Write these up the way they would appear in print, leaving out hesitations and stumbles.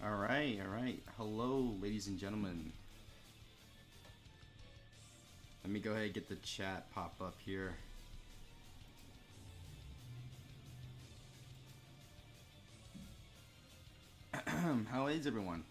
Alright. Hello, ladies and gentlemen. Let me go ahead and get the chat pop up here. How is everyone?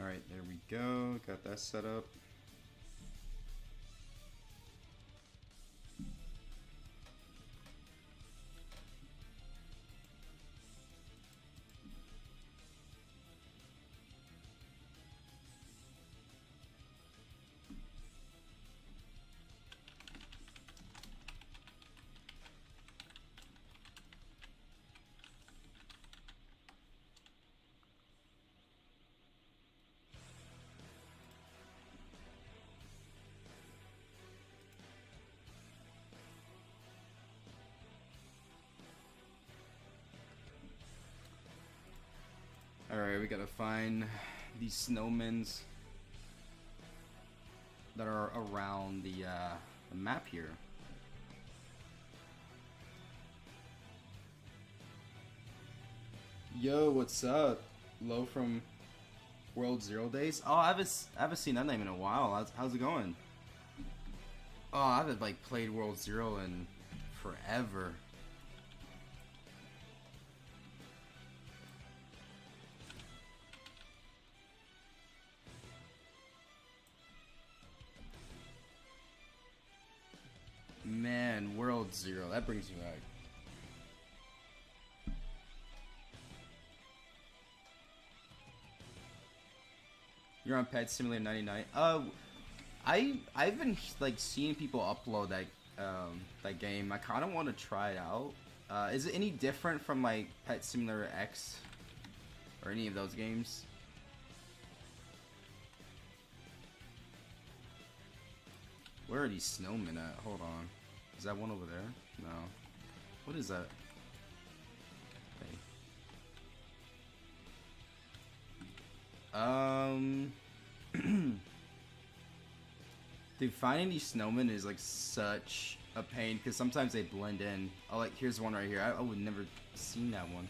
Alright, there we go. Got that set up. Alright, we gotta find these snowmen that are around the map here. Yo, what's up? Low from World Zero Days. Oh, I haven't seen that name in a while. How's it going? Oh, I haven't like played World Zero in forever. Man, World Zero, that brings me back. You're on Pet Simulator 99. I've been like seeing people upload that game. I kind of want to try it out. Is it any different from like Pet Simulator X or any of those games? Where are these snowmen at? Hold on. Is that one over there? No. What is that? Okay. Dude, finding these snowmen is like such a pain because sometimes they blend in. Oh, like here's one right here. I would never seen that one.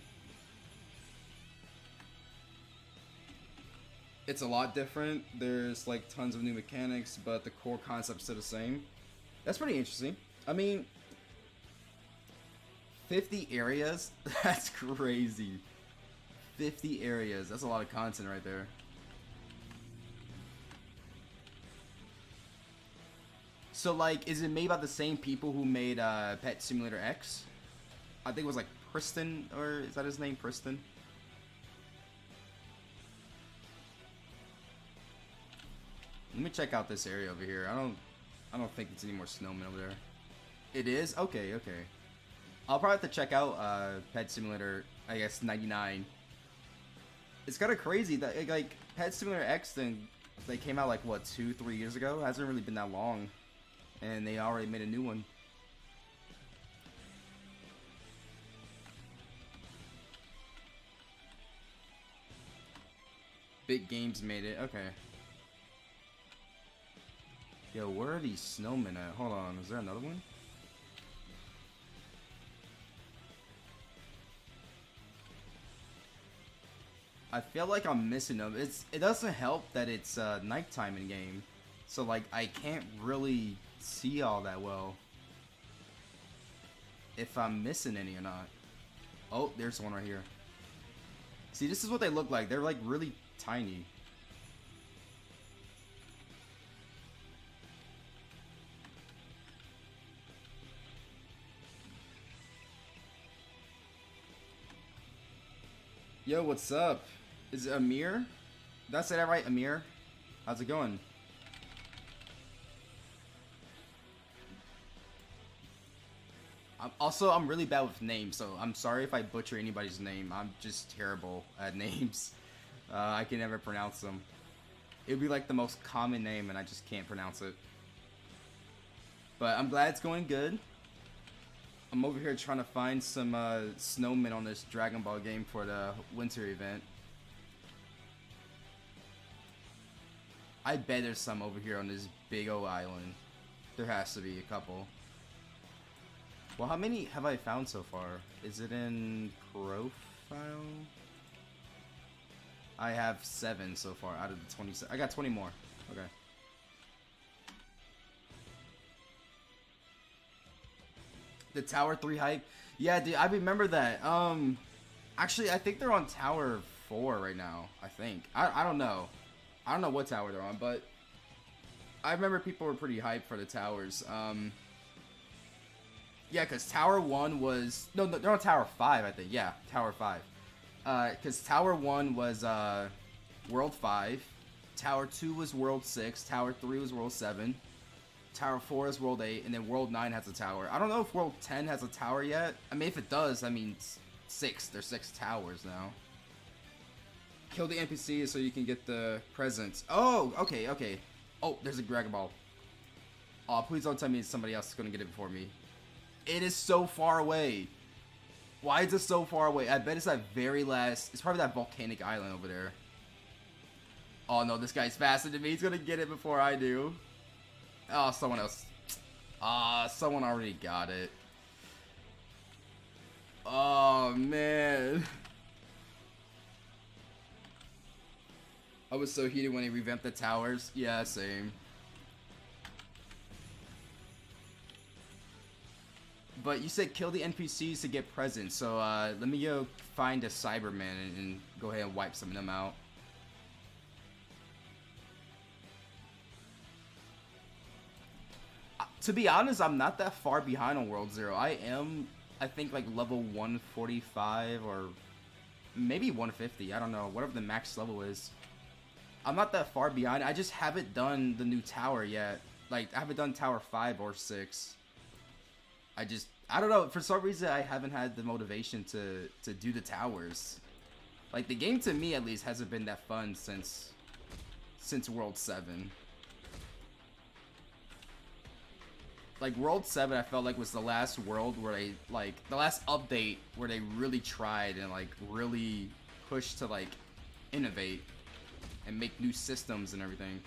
It's a lot different. There's like tons of new mechanics, but the core concept's still the same. That's pretty interesting. I mean, 50 areas? That's crazy. 50 areas. That's a lot of content right there. So like, is it made by the same people who made Pet Simulator X? I think it was like Preston, or is that his name, Preston? Let me check out this area over here. I don't think it's any more snowmen over there. It is? Okay. I'll probably have to check out Pet Simulator, I guess, 99. It's kind of crazy that like Pet Simulator X, then they came out like what, 2-3 years ago? It hasn't really been that long, and they already made a new one. Big Games made it. Okay. Yo, where are these snowmen at? Hold on, is there another one? I feel like I'm missing them. It doesn't help that it's nighttime in game, so like I can't really see all that well if I'm missing any or not. Oh, there's one right here. See, this is what they look like. They're like really tiny. Yo, what's up? Is it Amir? Did I say that right, Amir? How's it going? I'm really bad with names, so I'm sorry if I butcher anybody's name. I'm just terrible at names. I can never pronounce them. It would be like the most common name, and I just can't pronounce it. But I'm glad it's going good. I'm over here trying to find some snowmen on this Dragon Ball game for the winter event. I bet there's some over here on this big old island. There has to be a couple. Well, how many have I found so far? Is it in profile? I have 7 so far out of the 27. I got 20 more. Okay. The Tower 3 hype? Yeah, dude, I remember that. Actually, I think they're on Tower 4 right now. I think. I don't know. I don't know what tower they're on, but I remember people were pretty hyped for the towers. Yeah, because Tower 1 was... No, they're on Tower 5, I think. Yeah, Tower 5. Because Tower 1 was World 5. Tower 2 was World 6. Tower 3 was World 7. Tower 4 is World 8. And then World 9 has a tower. I don't know if World 10 has a tower yet. I mean, if it does, I mean, 6. There's 6 towers now. Kill the NPCs so you can get the presents. Oh, okay, okay. Oh, there's a Dragon Ball. Oh, please don't tell me somebody else is going to get it before me. It is so far away. Why is it so far away? I bet it's that very last... It's probably that volcanic island over there. Oh, no, this guy's faster than me. He's going to get it before I do. Oh, someone else. Someone already got it. Oh, man. I was so heated when he revamped the towers. Yeah, same. But you said kill the NPCs to get presents, so let me go find a Cyberman and go ahead and wipe some of them out. To be honest, I'm not that far behind on World 0. I am, I think, like level 145 or maybe 150. I don't know, whatever the max level is. I'm not that far behind. I just haven't done the new tower yet. Like, I haven't done Tower 5 or 6. I don't know, for some reason I haven't had the motivation to do the towers. Like, the game to me at least hasn't been that fun since World 7. Like, World 7 I felt like was the last world where they, like, the last update where they really tried and, like, really pushed to, like, innovate and make new systems and everything.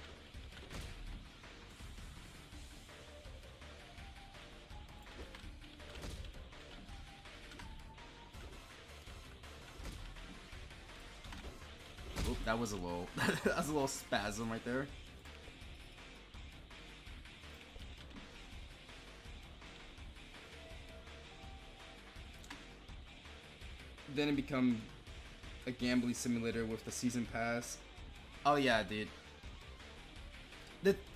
Oop, that was a little that was a little spasm right there. Then it become a gambling simulator with the season pass. Oh yeah, dude.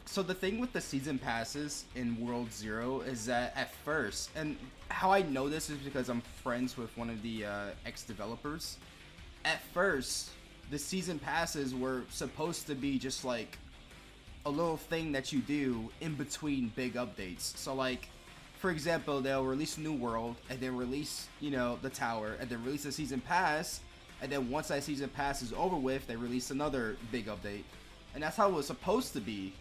So the thing with the season passes in World 0 is that at first, and how I know this is because I'm friends with one of the ex-developers. At first, the season passes were supposed to be just like a little thing that you do in between big updates. So like, for example, they'll release a new world and then release, you know, the tower and then release a season pass. And then once that season pass is over with, they release another big update. And that's how it was supposed to be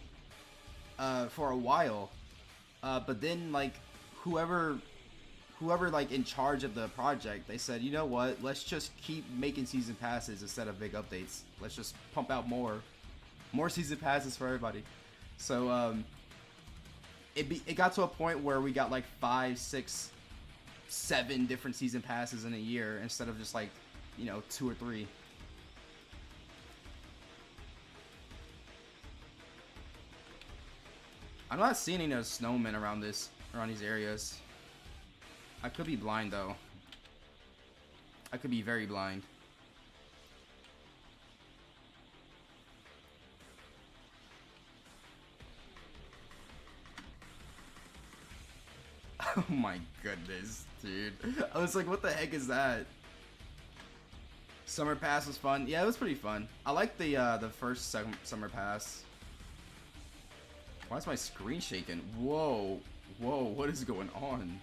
for a while. But then, like, whoever like in charge of the project, they said, you know what, let's just keep making season passes instead of big updates. Let's just pump out more season passes for everybody. So it got to a point where we got like 5, 6, 7 different season passes in a year instead of just like, you know, 2 or 3. I'm not seeing any snowmen around these areas. I could be blind though. I could be very blind. Oh my goodness, dude. I was like, what the heck is that? Summer Pass was fun. Yeah, it was pretty fun. I like the first Summer Pass. Why is my screen shaking? Whoa. Whoa, what is going on?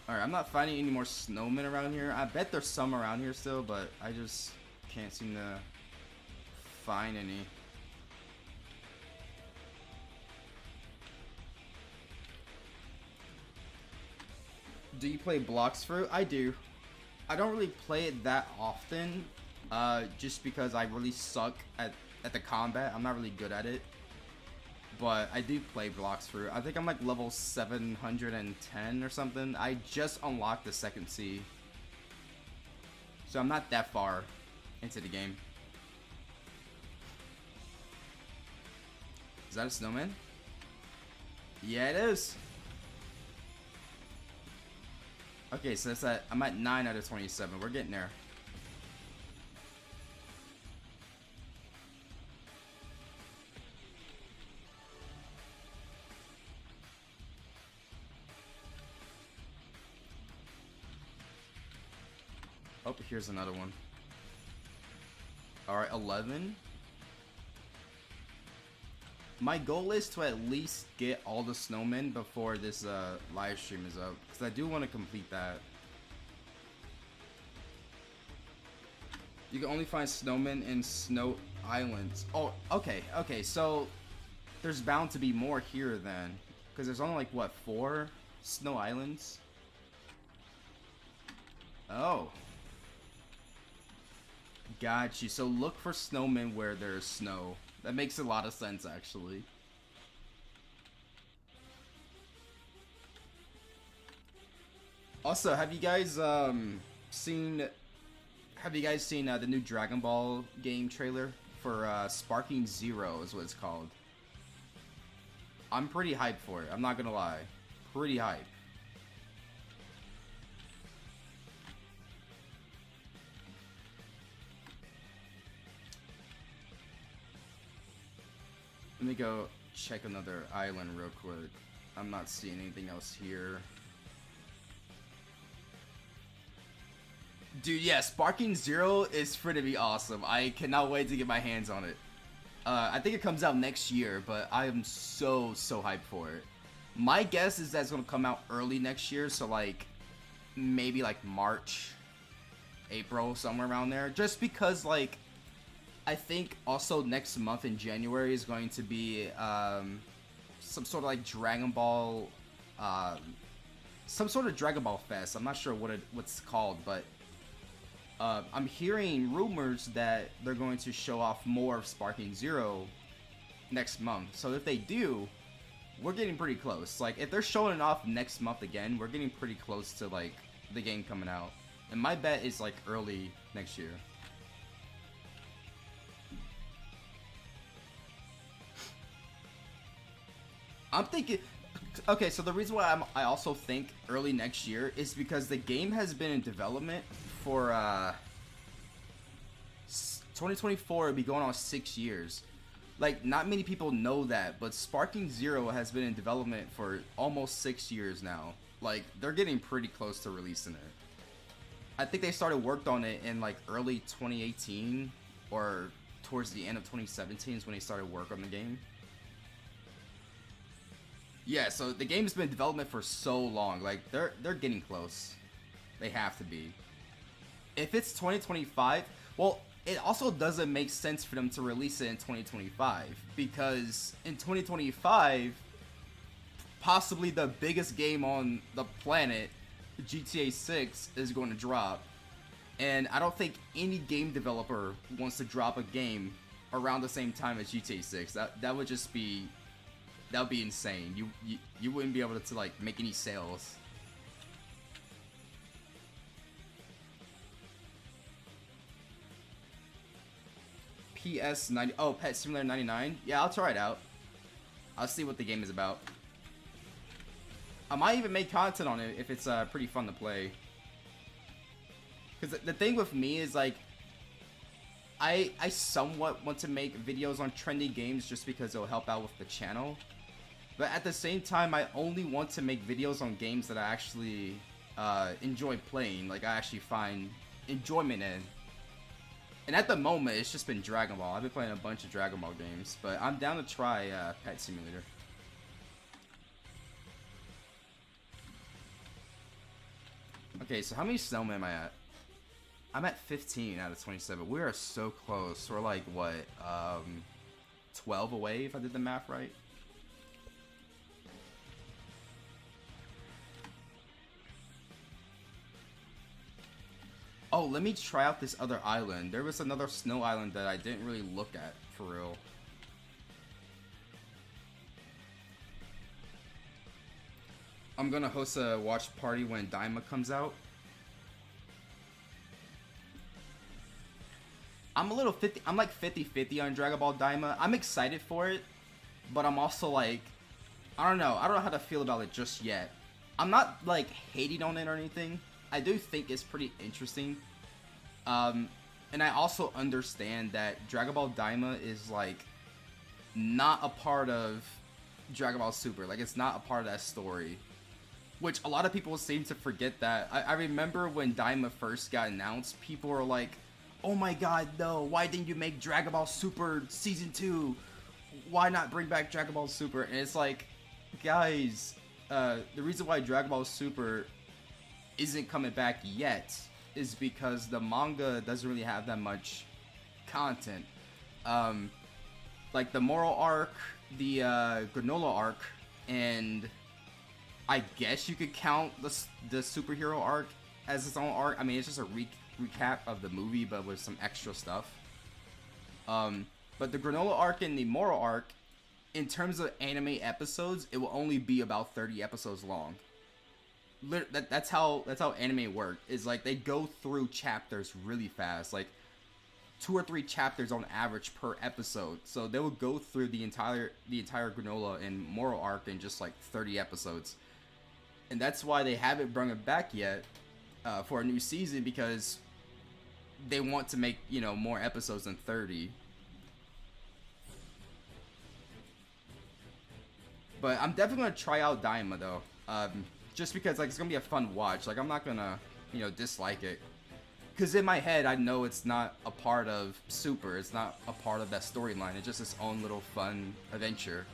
Alright, I'm not finding any more snowmen around here. I bet there's some around here still, but I just can't seem to find any. Do you play Blocks Fruit? I do. I don't really play it that often, just because I really suck at the combat. I'm not really good at it. But I do play Blocks Fruit. I think I'm like level 710 or something. I just unlocked the second C. So I'm not that far into the game. Is that a snowman? Yeah, it is. Okay, so that's at, I'm at 9 out of 27. We're getting there. Oh, here's another one. Alright, 11. My goal is to at least get all the snowmen before this live stream is up, because I do want to complete that. You can only find snowmen in snow islands. Oh, okay, okay, so there's bound to be more here then, because there's only like, what, 4 snow islands? Oh. Got you. So look for snowmen where there's snow. That makes a lot of sense, actually. Also, have you guys seen the new Dragon Ball game trailer for Sparking Zero is what it's called? I'm pretty hyped for it. I'm not gonna lie, pretty hyped. Let me go check another island real quick. I'm not seeing anything else here. Dude, yeah, Sparking Zero is free to be awesome. I cannot wait to get my hands on it. I think it comes out next year, but I am so hyped for it. My guess is that it's gonna come out early next year, so like maybe like March, April, somewhere around there. Just because like I think also next month in January is going to be some sort of like Dragon Ball, some sort of Dragon Ball Fest. I'm not sure what's called, but I'm hearing rumors that they're going to show off more of Sparking Zero next month. So if they do, we're getting pretty close. Like if they're showing it off next month again, we're getting pretty close to like the game coming out. And my bet is like early next year. I'm thinking, okay, so the reason why I also think early next year is because the game has been in development for 2024. It'll be going on 6 years. Like, not many people know that, but Sparking Zero has been in development for almost 6 years now. Like, they're getting pretty close to releasing it. I think they started work on it in like early 2018 or towards the end of 2017 is when they started work on the game. Yeah, so the game's been in development for so long. Like they're getting close. They have to be. If it's 2025, well, it also doesn't make sense for them to release it in 2025 because in 2025, possibly the biggest game on the planet, GTA 6, is going to drop. And I don't think any game developer wants to drop a game around the same time as GTA 6. That would just be that would be insane. You wouldn't be able to like make any sales. PS90. Oh, Pet Simulator 99. Yeah, I'll try it out. I'll see what the game is about. I might even make content on it if it's pretty fun to play. Because the thing with me is like, I somewhat want to make videos on trendy games just because it'll help out with the channel. But at the same time, I only want to make videos on games that I actually enjoy playing. Like, I actually find enjoyment in. And at the moment, it's just been Dragon Ball. I've been playing a bunch of Dragon Ball games. But I'm down to try Pet Simulator. Okay, so how many snowmen am I at? I'm at 15 out of 27. We are so close. We're like, what, 12 away if I did the math right? Oh, let me try out this other island. There was another snow island that I didn't really look at, for real. I'm gonna host a watch party when Daima comes out. I'm a little 50, I'm like 50-50 on Dragon Ball Daima. I'm excited for it, but I'm also like, I don't know how to feel about it just yet. I'm not like hating on it or anything. I do think it's pretty interesting. And I also understand that Dragon Ball Daima is like not a part of Dragon Ball Super. Like it's not a part of that story. Which a lot of people seem to forget that. I remember when Daima first got announced, people were like, oh my god, no, why didn't you make Dragon Ball Super Season 2? Why not bring back Dragon Ball Super? And it's like, guys, the reason why Dragon Ball Super isn't coming back yet is because the manga doesn't really have that much content. Like the Moral arc, the Granola arc, and I guess you could count the superhero arc as its own arc. I mean, it's just a recap of the movie, but with some extra stuff. But the Granola arc and the Moral arc, in terms of anime episodes, it will only be about 30 episodes long. That's how anime work. Is like they go through chapters really fast, like 2 or 3 chapters on average per episode. So they will go through the entire Granola and Moral arc in just like 30 episodes, and that's why they haven't brought it back yet for a new season, because they want to make, you know, more episodes than 30. But I'm definitely gonna try out Daima though, just because like it's gonna be a fun watch. Like I'm not gonna, you know, dislike it, because in my head I know it's not a part of Super. It's not a part of that storyline. It's just its own little fun adventure,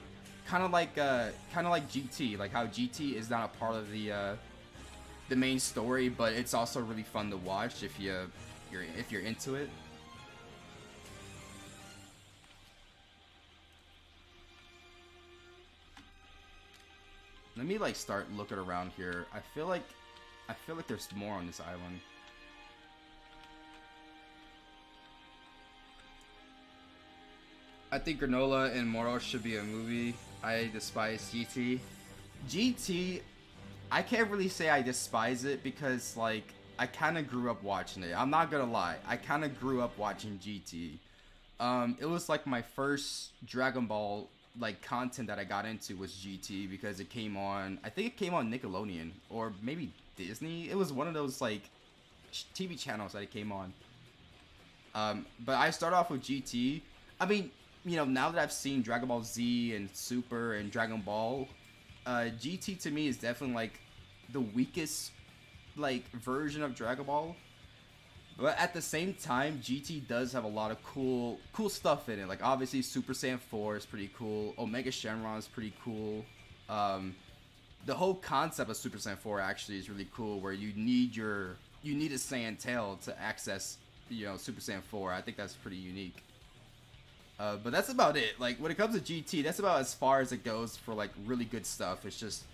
kind of like GT. Like how GT is not a part of the main story, but it's also really fun to watch if you're into it. Let me like start looking around here. I feel like there's more on this island. I think Granola and Moro should be a movie. I despise GT. GT, I can't really say I despise it, because like I kind of grew up watching it. I'm not gonna lie. I kind of grew up watching GT. It was like my first Dragon Ball like content that I got into was GT, because it came on, I think it came on Nickelodeon or maybe Disney. It was one of those like TV channels that it came on. But I started off with GT. I mean, you know, now that I've seen Dragon Ball Z and Super and Dragon Ball, GT to me is definitely like the weakest like version of Dragon Ball. But at the same time, GT does have a lot of cool stuff in it. Like obviously Super Saiyan 4 is pretty cool. Omega Shenron is pretty cool. The whole concept of Super Saiyan 4 actually is really cool, where you need a Saiyan tail to access, you know, Super Saiyan 4. I think that's pretty unique. But that's about it. Like when it comes to GT, that's about as far as it goes for like really good stuff. It's just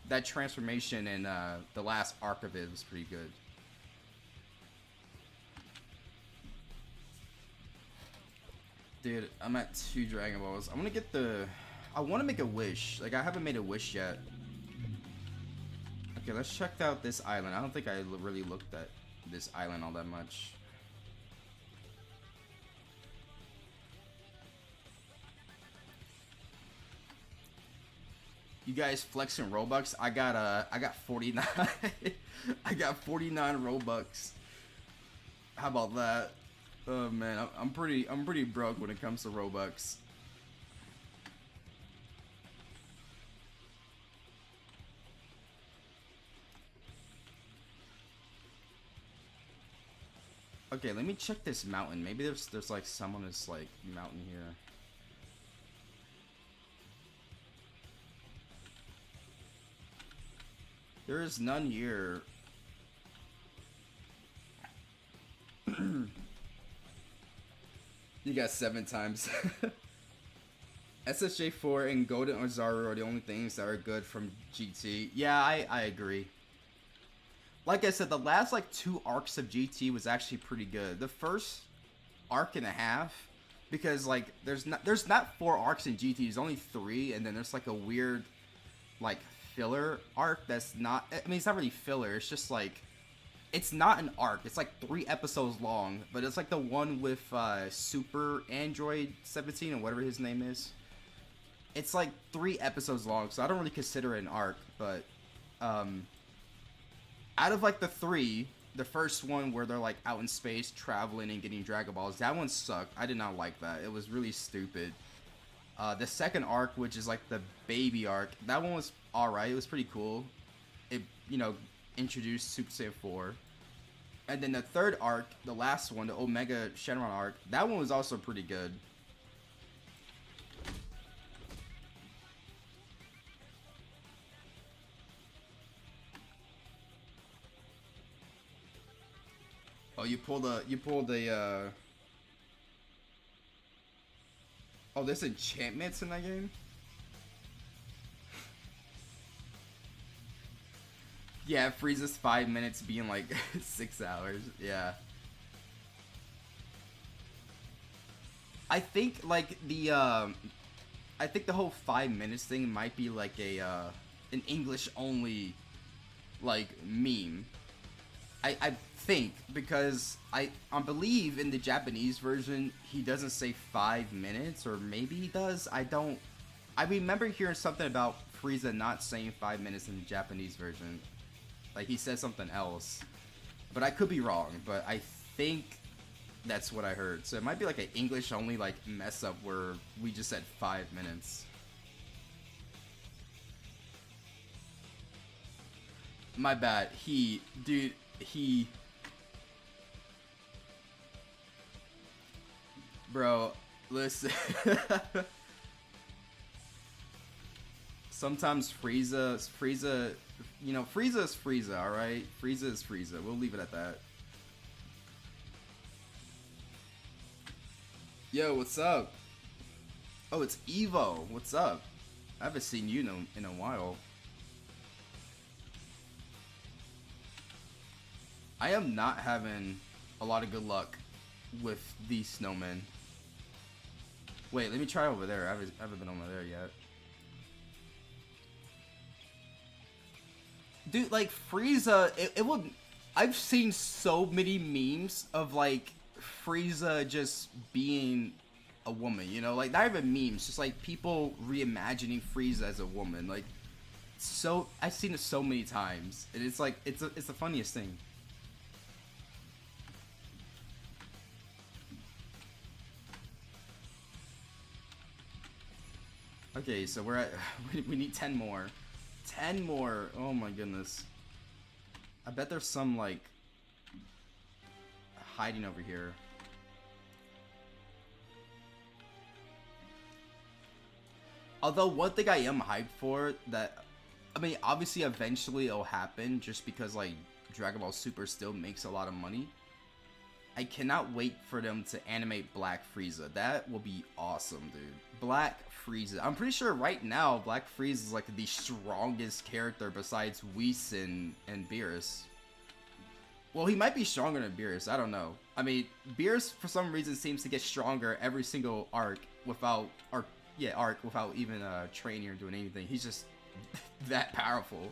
that transformation and the last arc of it was pretty good. Dude, I'm at 2 Dragon Balls. I'm gonna get I want to make a wish. Like I haven't made a wish yet. Okay, let's check out this island. I don't think I really looked at this island all that much. You guys flexing Robux? I got 49. I got 49 Robux. How about that? Oh man, I'm pretty broke when it comes to Robux. Okay, let me check this mountain. Maybe there's like some on this like mountain here. There is none here. You got 7 times. SSJ4 and Golden Ozaru are the only things that are good from GT. Yeah, I agree. like I said, the last like 2 arcs of GT was actually pretty good. The first arc and a half, because like there's not 4 arcs in GT. There's only 3, and then there's like a weird like filler arc that's not. I mean, it's not really filler. It's just like it's not an arc. It's like 3 episodes long, but it's like the one with Super Android 17 or whatever his name is. It's like 3 episodes long, so I don't really consider it an arc. But out of like the 3, the first one where they're like out in space traveling and getting Dragon Balls, that one sucked. I did not like that. It was really stupid. The second arc, which is like the baby arc, that one was alright. It was pretty cool. It, you know, introduced Super Saiyan 4. And then the third arc, the last one, the Omega Shenron arc, that one was also pretty good. Oh, you pulled a, oh, there's enchantments in that game? Yeah, Frieza's 5 minutes being like 6 hours. Yeah. I think like I think the whole 5 minutes thing might be like a an English only like meme. I think, because I believe in the Japanese version he doesn't say 5 minutes, or maybe he does. I remember hearing something about Frieza not saying 5 minutes in the Japanese version. Like he says something else, but I could be wrong. But I think that's what I heard. So it might be like an English only like mess up where we just said 5 minutes. My bad. Dude, bro, listen. Sometimes Frieza, you know, Frieza is Frieza, alright? Frieza is Frieza. We'll leave it at that. Yo, what's up? Oh, it's Evo. What's up? I haven't seen you in a while. I am not having a lot of good luck with these snowmen. Wait, let me try over there. I haven't been over there yet. Dude, like Frieza, it would. I've seen so many memes of like Frieza just being a woman, you know, like not even memes, just like people reimagining Frieza as a woman. Like, so I've seen it so many times, and it's like it's the funniest thing. Okay, so we're at we need 10 more. 10 more. Oh my goodness. I bet there's some like hiding over here. Although one thing I am hyped for, that I mean obviously eventually it'll happen just because like Dragon Ball Super still makes a lot of money. I cannot wait for them to animate Black Frieza. That will be awesome, dude. Black Frieza. I'm pretty sure right now Black Frieza is like the strongest character besides Whis and Beerus. Well, he might be stronger than Beerus. I don't know. I mean, Beerus for some reason seems to get stronger every single arc without without even training or doing anything. He's just that powerful.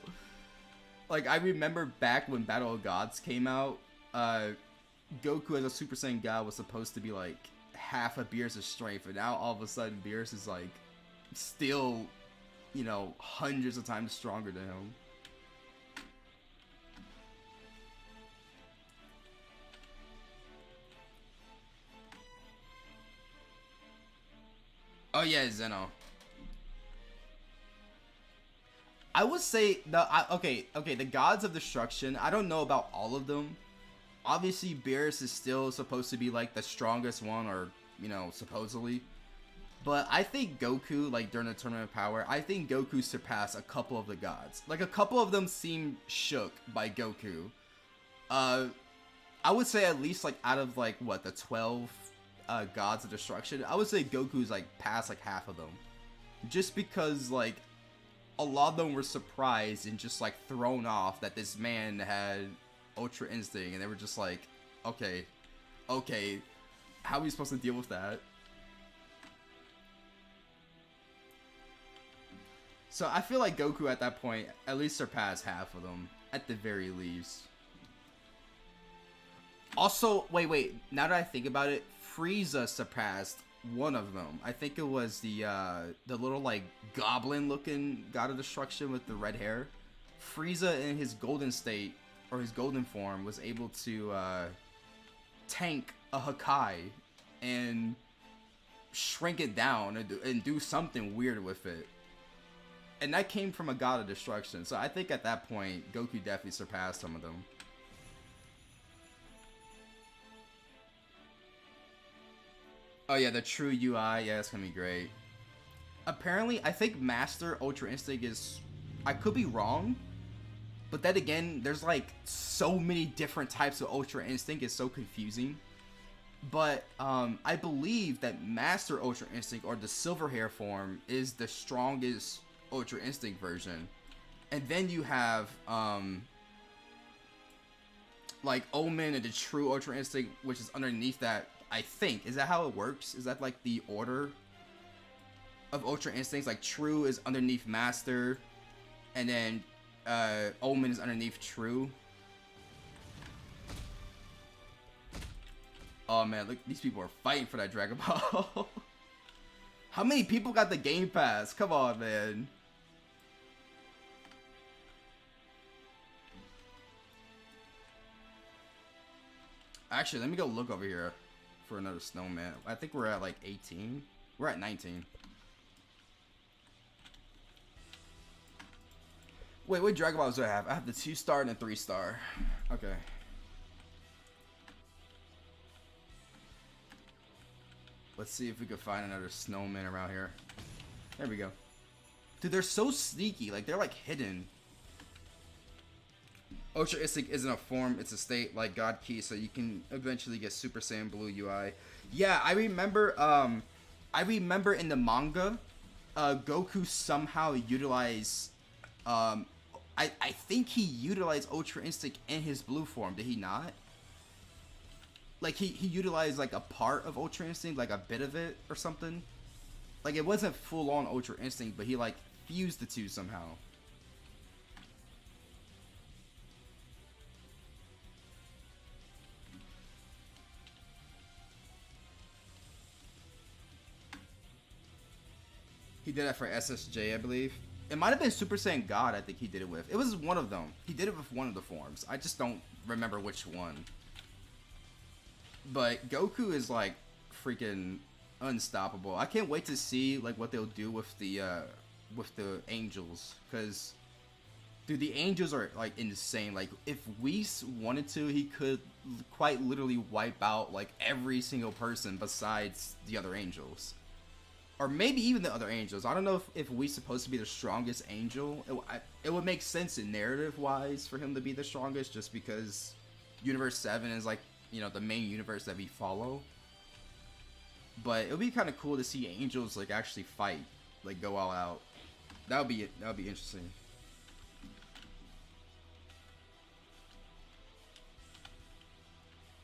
Like I remember back when Battle of Gods came out, Goku as a Super Saiyan God was supposed to be like half of Beerus' strength, and now all of a sudden Beerus is like still, you know, hundreds of times stronger than him. Oh yeah, Zeno. I would say okay, the Gods of Destruction. I don't know about all of them. Obviously, Beerus is still supposed to be like the strongest one, or you know, supposedly. But I think Goku, like during the Tournament of Power, I think Goku surpassed a couple of the gods. Like a couple of them seem shook by Goku. I would say at least like out of like what the 12 Gods of Destruction, I would say Goku's like past like half of them. Just because like a lot of them were surprised and just like thrown off that this man had Ultra Instinct, and they were just like, okay, okay, how are we supposed to deal with that? So I feel like Goku at that point at least surpassed half of them, at the very least. Also, wait, now that I think about it, Frieza surpassed one of them. I think it was the little like goblin looking god of destruction with the red hair. Frieza in his golden state, or his golden form, was able to tank a Hakai and shrink it down and do something weird with it. And that came from a god of destruction. So I think at that point, Goku definitely surpassed some of them. Oh yeah, the true UI, yeah, it's gonna be great. Apparently, I think Master Ultra Instinct is... I could be wrong, but then again, there's like so many different types of Ultra Instinct, it's so confusing. But I believe that Master Ultra Instinct, or the silver hair form, is the strongest Ultra Instinct version. And then you have like Omen and the true Ultra Instinct, which is underneath that. I think, is that how it works? Is that like the order of Ultra Instincts? Like True is underneath Master, and then Omen is underneath True. Oh man, look, these people are fighting for that Dragon Ball. How many people got the Game Pass? Come on, man. Actually, let me go look over here for another snowman. I think we're at like 18. We're at 19. Wait, what Dragon Balls do I have? I have the 2-star and the 3-star. Okay. Let's see if we can find another snowman around here. There we go. Dude, they're so sneaky. Like, they're like hidden. Ultra Instinct isn't a form, it's a state like God Key, so you can eventually get Super Saiyan Blue UI. Yeah, I remember in the manga, Goku somehow utilized, I think he utilized Ultra Instinct in his blue form, did he not? Like, he utilized, like, a part of Ultra Instinct, like, a bit of it, or something. Like, it wasn't full-on Ultra Instinct, but he, like, fused the two somehow. He did that for SSJ, I believe. It might have been Super Saiyan God, I think he did it with. It was one of them. He did it with one of the forms. I just don't remember which one. But Goku is, like, freaking unstoppable. I can't wait to see, like, what they'll do with the angels. Because, dude, the angels are, like, insane. Like, if Whis wanted to, he could quite literally wipe out, like, every single person besides the other angels. Or maybe even the other angels. I don't know if Whis supposed to be the strongest angel. It would make sense in narrative-wise for him to be the strongest, just because Universe 7 is, like, you know, the main universe that we follow. But it would be kind of cool to see angels, like, actually fight. Like, go all out. That would be interesting.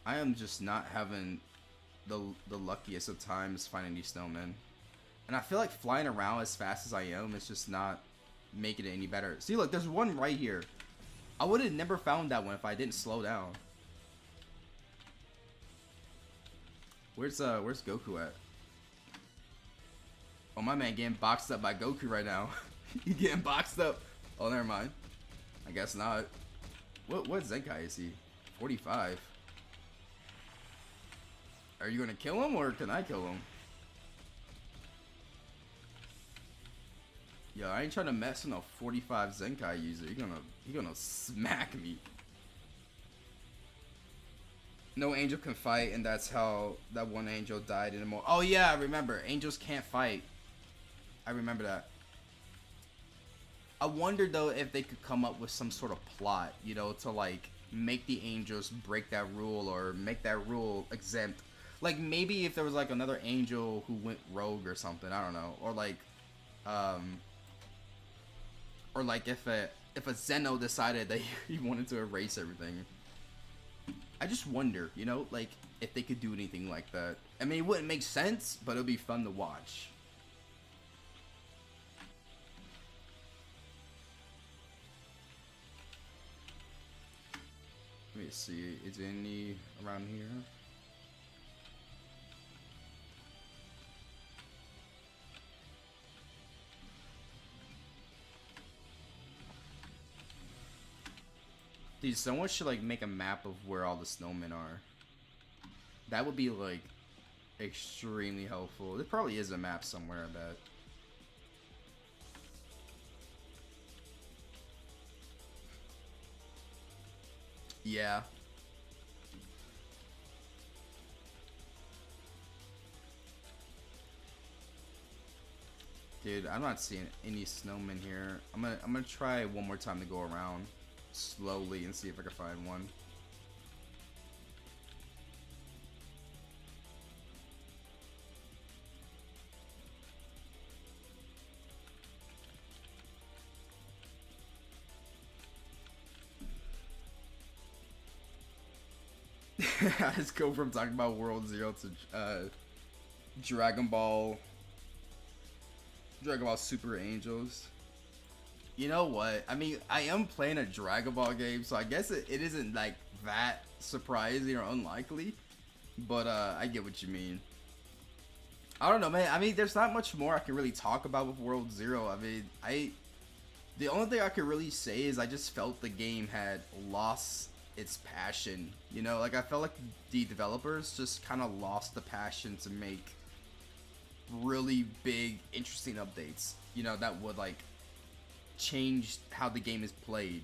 I am just not having the luckiest of times finding these snowmen. And I feel like flying around as fast as I am is just not making it any better. See, look, there's one right here. I would have never found that one if I didn't slow down. Where's Goku at? Oh, my man getting boxed up by Goku right now. He getting boxed up. Oh, never mind. I guess not. What Zenkai is he? 45. Are you gonna kill him or can I kill him? Yo, I ain't trying to mess with no 45 Zenkai user. He gonna smack me. No angel can fight, and that's how that one angel died in a moment. Oh yeah, I remember. Angels can't fight. I remember that. I wonder though if they could come up with some sort of plot, you know, to like make the angels break that rule or make that rule exempt. Like maybe if there was like another angel who went rogue or something, I don't know. Or like if a Zeno decided that he wanted to erase everything. I just wonder, you know, like if they could do anything like that. I mean, it wouldn't make sense, but it'll be fun to watch. Let me see. Is there any around here? Dude, someone should like make a map of where all the snowmen are. That would be like extremely helpful. There probably is a map somewhere, I bet. Yeah. Dude, I'm not seeing any snowmen here. I'm gonna try one more time to go around slowly and see if I can find one. I just go from talking about World Zero to Dragon Ball Super Angels. You know what? I mean, I am playing a Dragon Ball game, so I guess it isn't like that surprising or unlikely. But I get what you mean. I don't know, man. I mean, there's not much more I can really talk about with World Zero. I mean, the only thing I could really say is I just felt the game had lost its passion. You know, like I felt like the developers just kind of lost the passion to make really big, interesting updates. You know, that would like change how the game is played.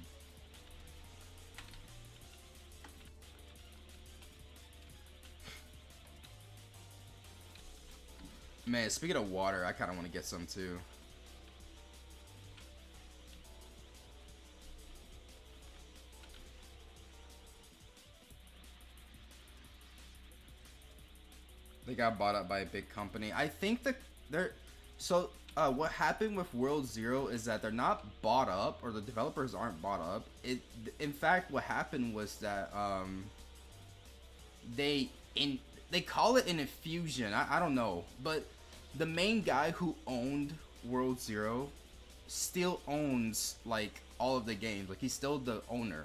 Man, speaking of water, I kind of want to get some too. They got bought up by a big company. I think that they're so. What happened with World Zero is that they're not bought up, or the developers aren't bought up. In fact, what happened was that they call it an infusion. I don't know, but the main guy who owned World Zero still owns like all of the games. Like he's still the owner.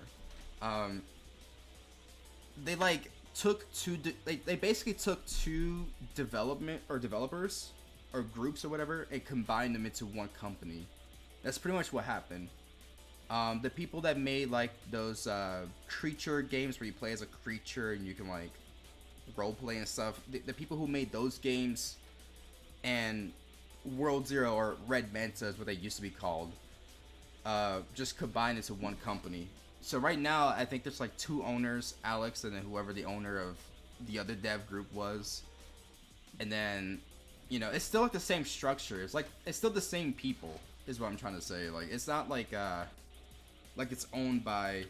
They like took they basically took two developers or groups or whatever and combined them into one company. That's pretty much what happened. The people that made like those creature games where you play as a creature and you can like role play and stuff, the people who made those games and World Zero, or Red Manta is what they used to be called, just combined into one company. So right now, I think there's like two owners, Alex, and then whoever the owner of the other dev group was. And then, you know, it's still like the same structure. It's still the same people, is what I'm trying to say. Like, it's not like it's owned by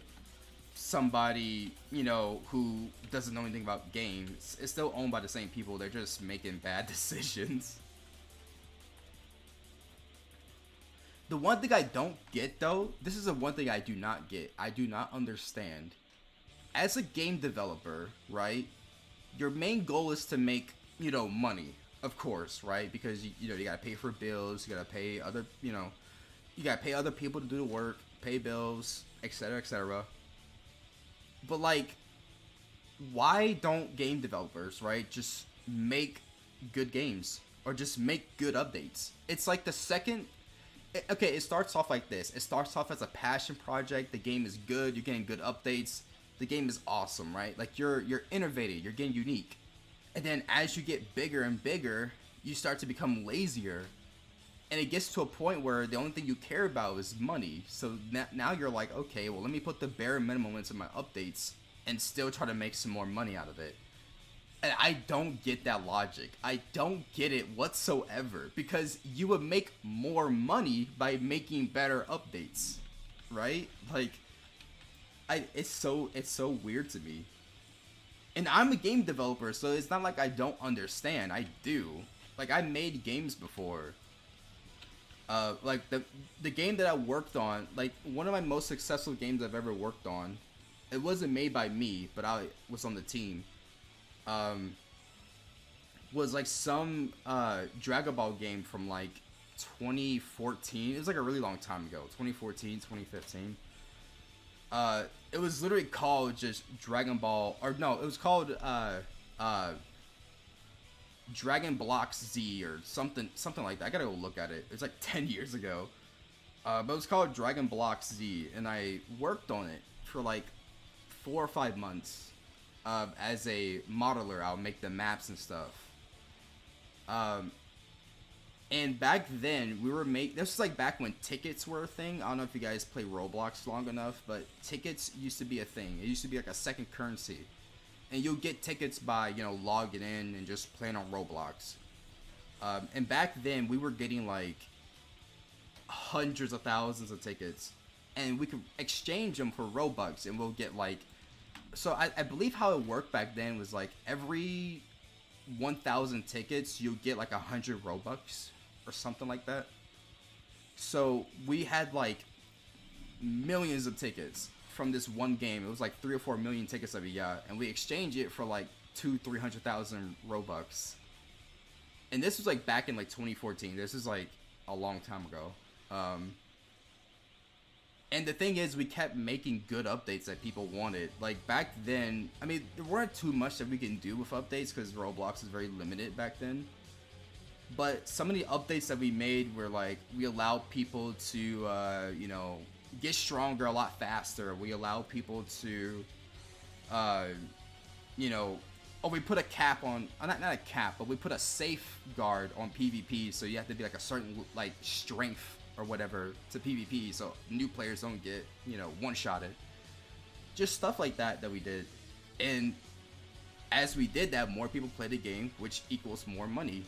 somebody, you know, who doesn't know anything about games. It's still owned by the same people. They're just making bad decisions. The one thing I don't get, though, this is the one thing I do not get. I do not understand. As a game developer, right, your main goal is to make, you know, money, of course, right? Because, you know, you gotta pay for bills, you gotta pay other, you know, you gotta pay other people to do the work, pay bills, etc., etc. But, like, why don't game developers, right, just make good games? Or just make good updates? It's like the second... Okay, it starts off like this. It starts off as a passion project. The game is good. You're getting good updates. The game is awesome, right? Like you're innovative. You're getting unique. And then as you get bigger and bigger, you start to become lazier. And it gets to a point where the only thing you care about is money. So now you're like, okay, well, let me put the bare minimum into my updates and still try to make some more money out of it. And I don't get that logic. I don't get it whatsoever, because you would make more money by making better updates, right? Like, it's so weird to me. And I'm a game developer, so it's not like I don't understand. I do. Like, I made games before. Like the game that I worked on, like one of my most successful games I've ever worked on, It wasn't made by me, but I was on the team. Um, was like some Dragon Ball game from like 2014. It was like a really long time ago. 2014, 2015. It was literally called just Dragon Ball, or no, it was called uh, Dragon Blocks Z or something like that. I gotta go look at it. It's like 10 years ago. But it was called Dragon Blocks Z, and I worked on it for like 4 or 5 months. As a modeler, I'll make the maps and stuff. And back then, we were this was like back when tickets were a thing. I don't know if you guys play Roblox long enough, but tickets used to be a thing. It used to be like a second currency. And you'll get tickets by, logging in and just playing on Roblox. And back then, we were getting like hundreds of thousands of tickets. And we could exchange them for Robux, and we'll get like... So I believe how it worked back then was like every 1,000 tickets, you'll get like 100 Robux or something like that. So we had like millions of tickets from this one game. It was like 3 or 4 million tickets that we got, and we exchanged it for like 200,000-300,000 Robux. And this was like back in like 2014. This is like a long time ago. And the thing is, we kept making good updates that people wanted. Like back then, I mean, there weren't too much that we can do with updates because Roblox is very limited back then. But some of the updates that we made were like, we allowed people to, get stronger a lot faster. We allowed people to, we put a cap on, not a cap, but we put a safeguard on PvP. So you have to be like a certain like strength or whatever to PvP, so new players don't get, one-shotted. Just stuff like that we did. And as we did that, more people played the game, which equals more money.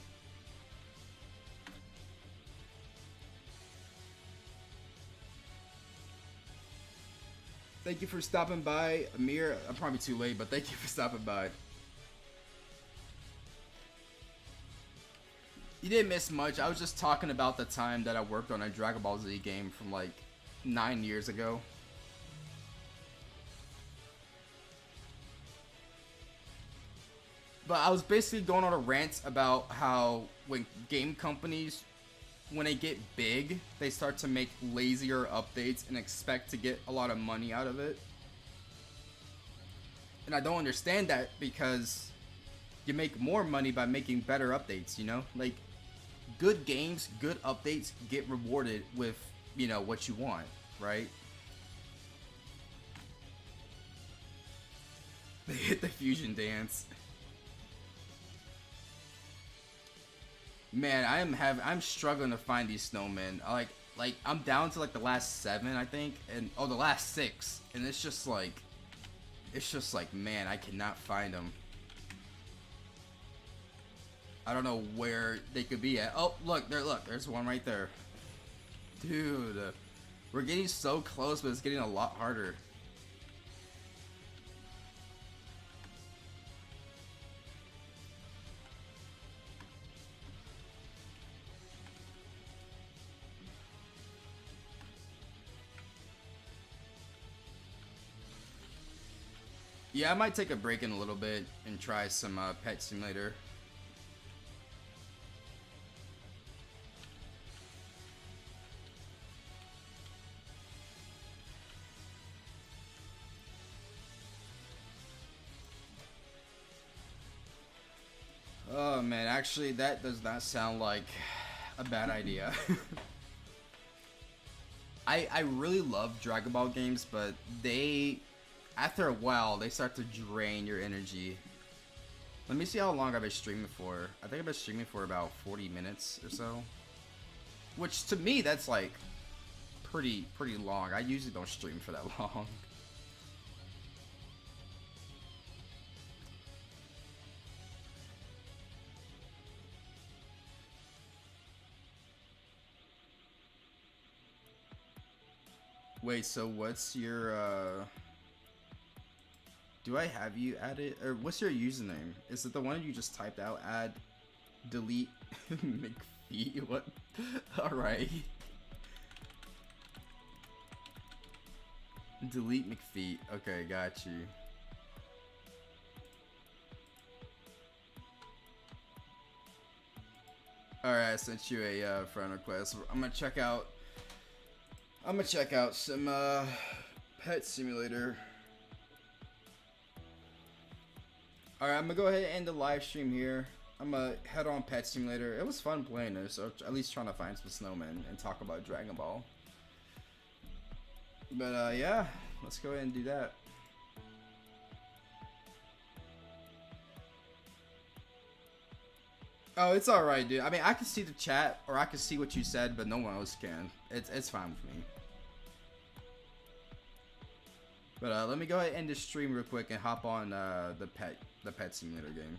Thank you for stopping by, Amir. I'm probably too late, but thank you for stopping by. You didn't miss much. I was just talking about the time that I worked on a Dragon Ball Z game from like 9 years ago. But I was basically going on a rant about how when game companies, when they get big, they start to make lazier updates and expect to get a lot of money out of it. And I don't understand that, because you make more money by making better updates, Like, good games, good updates get rewarded with, what you want, right? They hit the fusion dance. Man, I'm struggling to find these snowmen. Like I'm down to like the last 7, I think, and the last 6, and it's just like, man, I cannot find them. I don't know where they could be at. Oh, look, there's one right there. Dude, we're getting so close, but it's getting a lot harder. Yeah, I might take a break in a little bit and try some Pet Simulator. Oh man, actually that does not sound like a bad idea. I really love Dragon Ball games, but after a while, they start to drain your energy. Let me see how long I've been streaming for. I think I've been streaming for about 40 minutes or so. Which, to me, that's like pretty long. I usually don't stream for that long. Wait, so what's your, do I have you added? Or what's your username? Is it the one you just typed out? Add, delete, McPhee? What? Alright. Delete McFeet. Okay, got you. Alright, I sent you a friend request. I'm gonna check out some Pet Simulator. Alright, I'm gonna go ahead and end the live stream here. I'm gonna head on Pet Simulator. It was fun playing this, so at least trying to find some snowmen and talk about Dragon Ball. But yeah, let's go ahead and do that. Oh, it's alright, dude. I mean, I can see the chat, or I can see what you said, but no one else can. It's fine with me. But let me go ahead and end the stream real quick and hop on the pet simulator game.